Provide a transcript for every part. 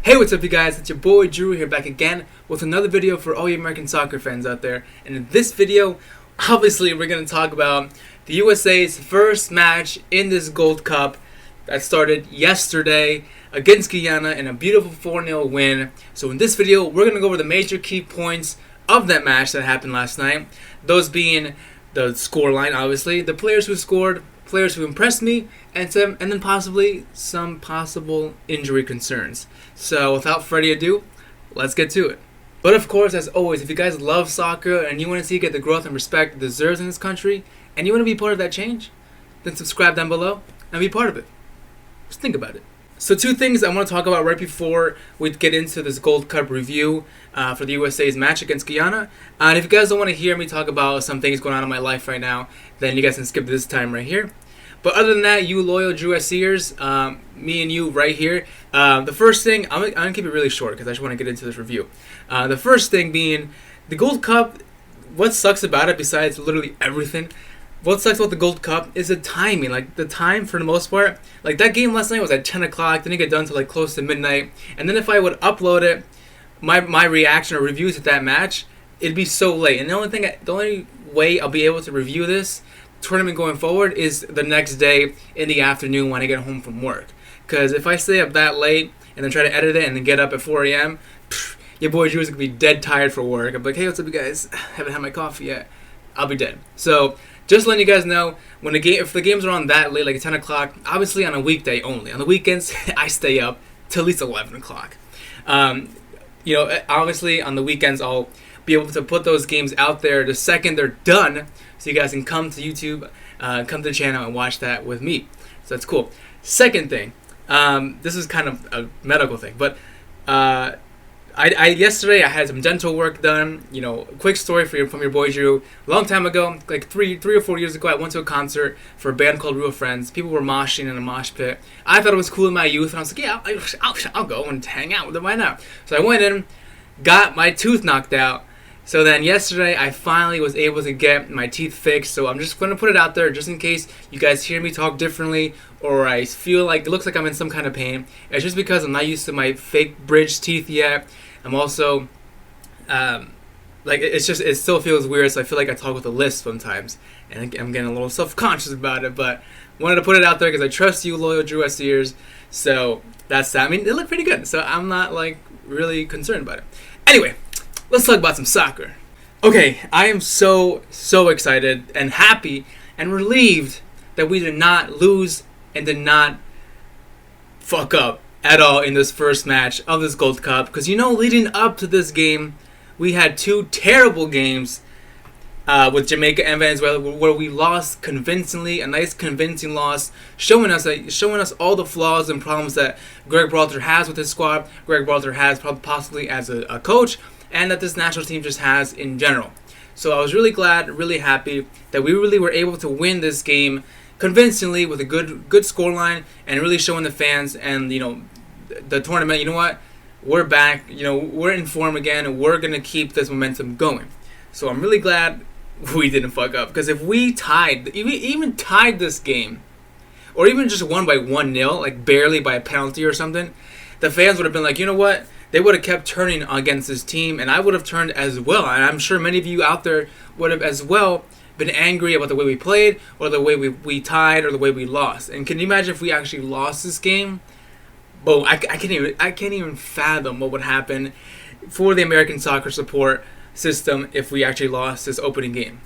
Hey, what's up you guys? It's your boy Drew here back again with another video for all you American soccer fans out there. And in this video, obviously we're going to talk about the USA's first match in this Gold Cup that started yesterday against Guyana in a beautiful 4-0 win. So in this video, we're going to go over the major key points of that match that happened last night. Those being the scoreline, obviously, the players who scored, players who impressed me, and then possibly some possible injury concerns. So without further ado, let's get to it. But of course, as always, if you guys love soccer and you want to see it get the growth and respect it deserves in this country, and you want to be part of that change, then subscribe down below and be part of it. Just think about it. So two things I want to talk about right before we get into this Gold Cup review for the USA's match against Guyana. And if you guys don't want to hear me talk about some things going on in my life right now, then you guys can skip this time right here. But other than that, you loyal USCers, me and you right here. The first thing, I'm going to keep it really short because I just want to get into this review. The first thing being the Gold Cup. What sucks about it, besides literally everything, what sucks about the Gold Cup is the timing. Like, the time, for the most part, like that game last night was at 10 o'clock, didn't get done till like close to midnight. And then if I would upload it, my reaction or reviews at that match, it'd be so late. And the only way I'll be able to review this tournament going forward is the next day in the afternoon when I get home from work. Because if I stay up that late and then try to edit it and then get up at 4 a.m., your boy Drew's going to be dead tired for work. I'm like, hey, what's up, you guys? Haven't had my coffee yet. I'll be dead. So just letting you guys know, if the games are on that late, like 10 o'clock, obviously on a weekday only. On the weekends, I stay up till at least 11 o'clock. Obviously on the weekends, I'll be able to put those games out there the second they're done, so you guys can come to YouTube, come to the channel and watch that with me. So that's cool. Second thing, this is kind of a medical thing, but yesterday I had some dental work done. Quick story from your boy Drew. A long time ago, like three or 4 years ago, I went to a concert for a band called Real Friends. People were moshing in a mosh pit. I thought it was cool in my youth, and I was like, yeah, I'll go and hang out with them. Why not? So I went in, got my tooth knocked out. So then yesterday, I finally was able to get my teeth fixed. So I'm just going to put it out there just in case you guys hear me talk differently or I feel like it looks like I'm in some kind of pain. It's just because I'm not used to my fake bridge teeth yet. I'm also, it still feels weird. So I feel like I talk with a lisp sometimes. And I'm getting a little self-conscious about it. But wanted to put it out there because I trust you, loyal Drew ears. So that's that. I mean, it looked pretty good. So I'm not really concerned about it. Anyway. Let's talk about some soccer. Okay, I am so excited and happy and relieved that we did not lose and did not fuck up at all in this first match of this Gold Cup. Because leading up to this game, we had two terrible games with Jamaica and Venezuela where we lost convincingly, a nice convincing loss, showing us all the flaws and problems that Greg Berhalter has with his squad, Greg Berhalter has possibly as a coach, and that this national team just has in general. So I was really glad, really happy that we really were able to win this game convincingly with a good scoreline and really showing the fans and the tournament, we're back, we're in form again and we're going to keep this momentum going. So I'm really glad we didn't fuck up, because if we even tied this game or even just won by 1-0, like barely by a penalty or something, the fans would have been like, you know what? They would have kept turning against this team, and I would have turned as well. And I'm sure many of you out there would have as well been angry about the way we played, or the way we tied, or the way we lost. And can you imagine if we actually lost this game? Well, I can't even fathom what would happen for the American soccer support system if we actually lost this opening game.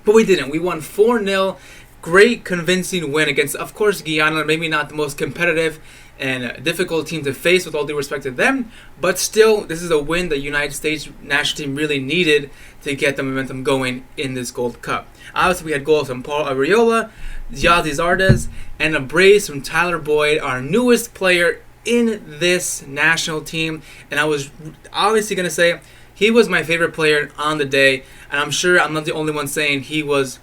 But we didn't. We won 4-0. Great convincing win against, of course, Guyana. Maybe not the most competitive and difficult team to face, with all due respect to them, but still, this is a win the United States national team really needed to get the momentum going in this Gold Cup. Obviously, we had goals from Paul Arriola, Yazi Zardes, and a brace from Tyler Boyd, our newest player in this national team. And I was obviously going to say he was my favorite player on the day, and I'm sure I'm not the only one saying he was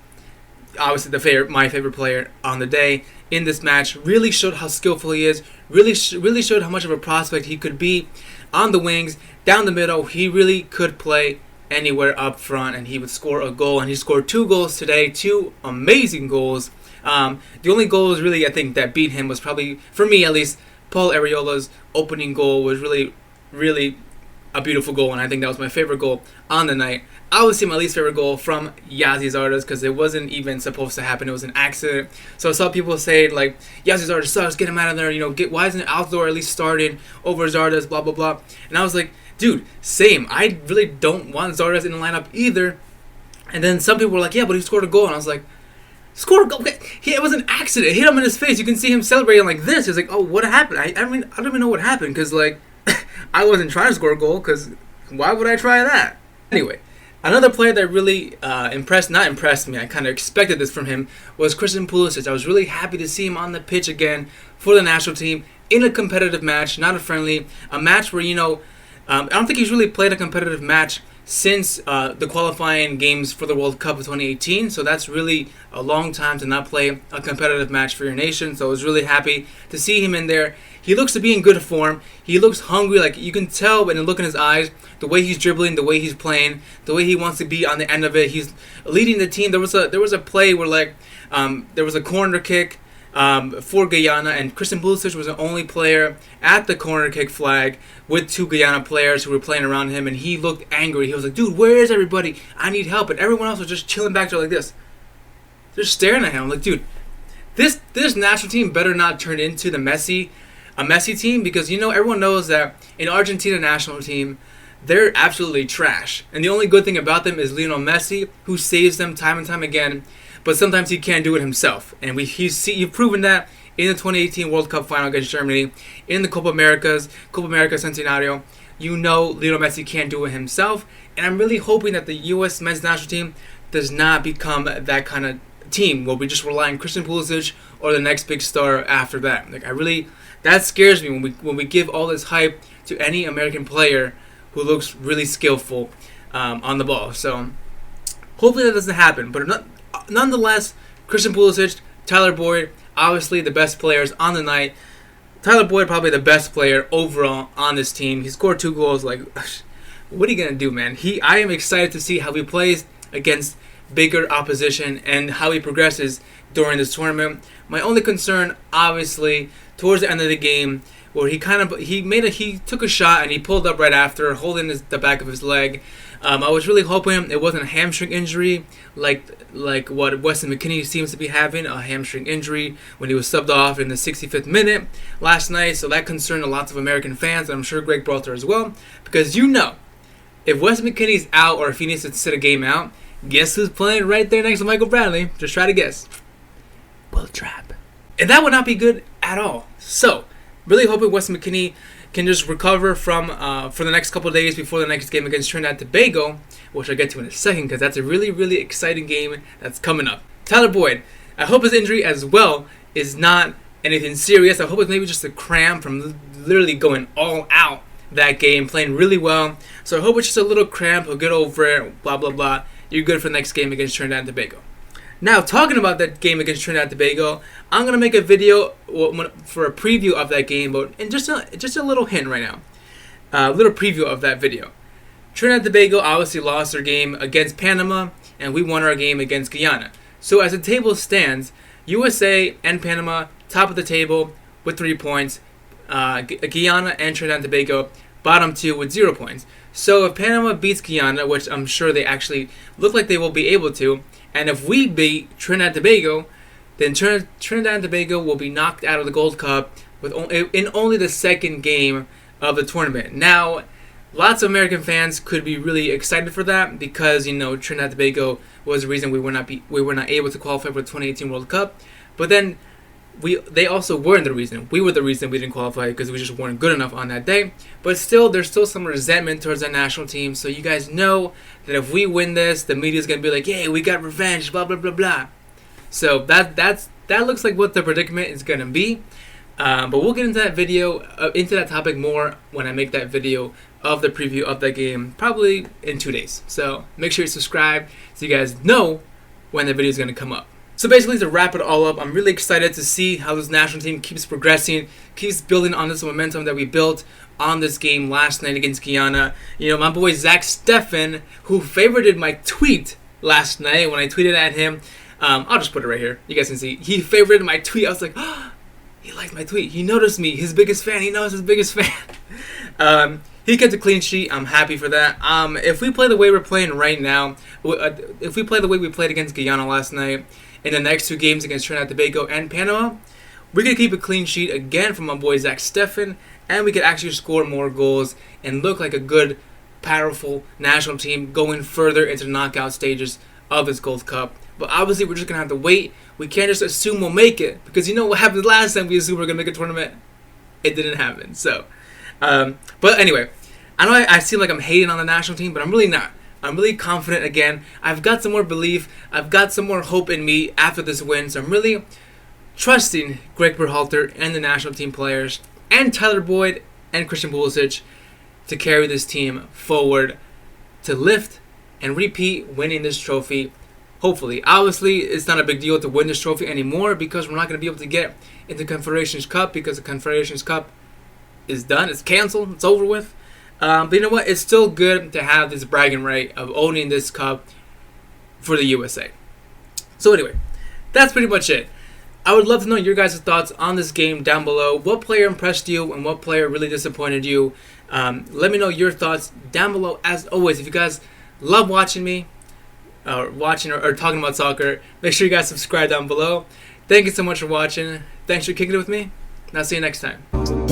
obviously my favorite player on the day in this match. Really showed how skillful he is. Really showed how much of a prospect he could be on the wings, down the middle. He really could play anywhere up front, and he would score a goal. And he scored 2 goals today, 2 amazing goals. The only goals really I think that beat him was probably, for me at least, Paul Arriola's opening goal was really, really a beautiful goal, and I think that was my favorite goal on the night. Obviously, my least favorite goal from Yazzie Zardes because it wasn't even supposed to happen. It was an accident. So I saw people say like, Yazzie Zardes sucks, get him out of there. Why isn't Altidore at least started over Zardes? Blah blah blah. And I was like, dude, same. I really don't want Zardes in the lineup either. And then some people were like, yeah, but he scored a goal, and I was like, scored a goal? It was an accident. It hit him in his face. You can see him celebrating like this. He was like, oh, what happened? I don't even know what happened because like I wasn't trying to score a goal because why would I try that? Anyway. Another player that really not impressed me, I kind of expected this from him, was Christian Pulisic. I was really happy to see him on the pitch again for the national team in a competitive match, not a friendly, a match where, I don't think he's really played a competitive match since the qualifying games for the World Cup of 2018, so that's really a long time to not play a competitive match for your nation, so I was really happy to see him in there. He looks to be in good form. He looks hungry, like you can tell when you look in his eyes, the way he's dribbling, the way he's playing, the way he wants to be on the end of it. He's leading the team. There was a play where there was a corner kick for Guyana, and Christian Pulisic was the only player at the corner kick flag with two Guyana players who were playing around him, and he looked angry. He was like, dude, where is everybody? I need help. And everyone else was just chilling back there like this. Just staring at him. I'm like, dude, this national team better not turn into a Messi team, because everyone knows that in Argentina national team, they're absolutely trash. And the only good thing about them is Lionel Messi, who saves them time and time again. But sometimes he can't do it himself. And you've proven that in the 2018 World Cup final against Germany, in the Copa America Centenario. Lionel Messi can't do it himself. And I'm really hoping that the U.S. men's national team does not become that kind of team where we just rely on Christian Pulisic or the next big star after that. That scares me when we give all this hype to any American player who looks really skillful on the ball. So hopefully that doesn't happen. But nonetheless, Christian Pulisic, Tyler Boyd, obviously the best players on the night. Tyler Boyd probably the best player overall on this team. He scored 2 goals. Like, what are you gonna do, man? I am excited to see how he plays against bigger opposition and how he progresses during this tournament. My only concern, obviously, towards the end of the game, where he took a shot and he pulled up right after, holding the back of his leg. I was really hoping it wasn't a hamstring injury like what Weston McKennie seems to be having, a hamstring injury when he was subbed off in the 65th minute last night. So that concerned lots of American fans, and I'm sure Greg Berhalter as well, because if Weston McKennie's out or if he needs to sit a game out, guess who's playing right there next to Michael Bradley? Just try to guess. Will Trapp. And that would not be good at all. So, really hoping Weston McKennie can just recover from for the next couple of days before the next game against Trinidad and Tobago, which I'll get to in a second because that's a really, really exciting game that's coming up. Tyler Boyd, I hope his injury as well is not anything serious. I hope it's maybe just a cramp from literally going all out that game, playing really well. So I hope it's just a little cramp. He'll get over it, blah, blah, blah. You're good for the next game against Trinidad and Tobago. Now, talking about that game against Trinidad and Tobago, I'm going to make a video for a preview of that game, and just a little hint right now. A little preview of that video. Trinidad and Tobago obviously lost their game against Panama, and we won our game against Guyana. So as the table stands, USA and Panama, top of the table with 3 points. Guyana and Trinidad and Tobago, bottom 2 with 0 points. So if Panama beats Guyana, which I'm sure they actually look like they will be able to, and if we beat Trinidad and Tobago, then Trinidad and Tobago will be knocked out of the Gold Cup in only the second game of the tournament. Now, lots of American fans could be really excited for that because Trinidad and Tobago was the reason we were not able to qualify for the 2018 World Cup. But then they also weren't the reason. We were the reason we didn't qualify because we just weren't good enough on that day. But still, there's still some resentment towards our national team. So you guys know that if we win this, the media's going to be like, "Hey, we got revenge, blah, blah, blah, blah." So that looks like what the predicament is going to be. But we'll get into that video, into that topic more when I make that video of the preview of that game, probably in 2 days. So make sure you subscribe so you guys know when the video is going to come up. So basically, to wrap it all up, I'm really excited to see how this national team keeps progressing, keeps building on this momentum that we built on this game last night against Guyana. My boy Zach Steffen, who favorited my tweet last night when I tweeted at him. I'll just put it right here. You guys can see. He favorited my tweet. I was like, He liked my tweet. He noticed me. His biggest fan. He knows his biggest fan. He kept a clean sheet. I'm happy for that. If we play the way we're playing right now, if we play the way we played against Guyana last night, in the next 2 games against Trinidad and Tobago and Panama, we could keep a clean sheet again from my boy Zach Steffen, and we could actually score more goals and look like a good, powerful national team going further into the knockout stages of this Gold Cup. But obviously, we're just going to have to wait. We can't just assume we'll make it, because you know what happened last time we assumed we were going to make a tournament? It didn't happen. So, but anyway, I know I seem like I'm hating on the national team, but I'm really not. I'm really confident again. I've got some more belief. I've got some more hope in me after this win. So I'm really trusting Greg Berhalter and the national team players and Tyler Boyd and Christian Pulisic to carry this team forward to lift and repeat winning this trophy. Hopefully. Obviously, it's not a big deal to win this trophy anymore because we're not going to be able to get into the Confederations Cup because the Confederations Cup is done. It's canceled. It's over with. But you know what? It's still good to have this bragging right of owning this cup for the USA. So anyway, that's pretty much it. I would love to know your guys' thoughts on this game down below. What player impressed you and what player really disappointed you? Let me know your thoughts down below. As always, if you guys love watching me, or talking about soccer, make sure you guys subscribe down below. Thank you so much for watching. Thanks for kicking it with me, and I'll see you next time.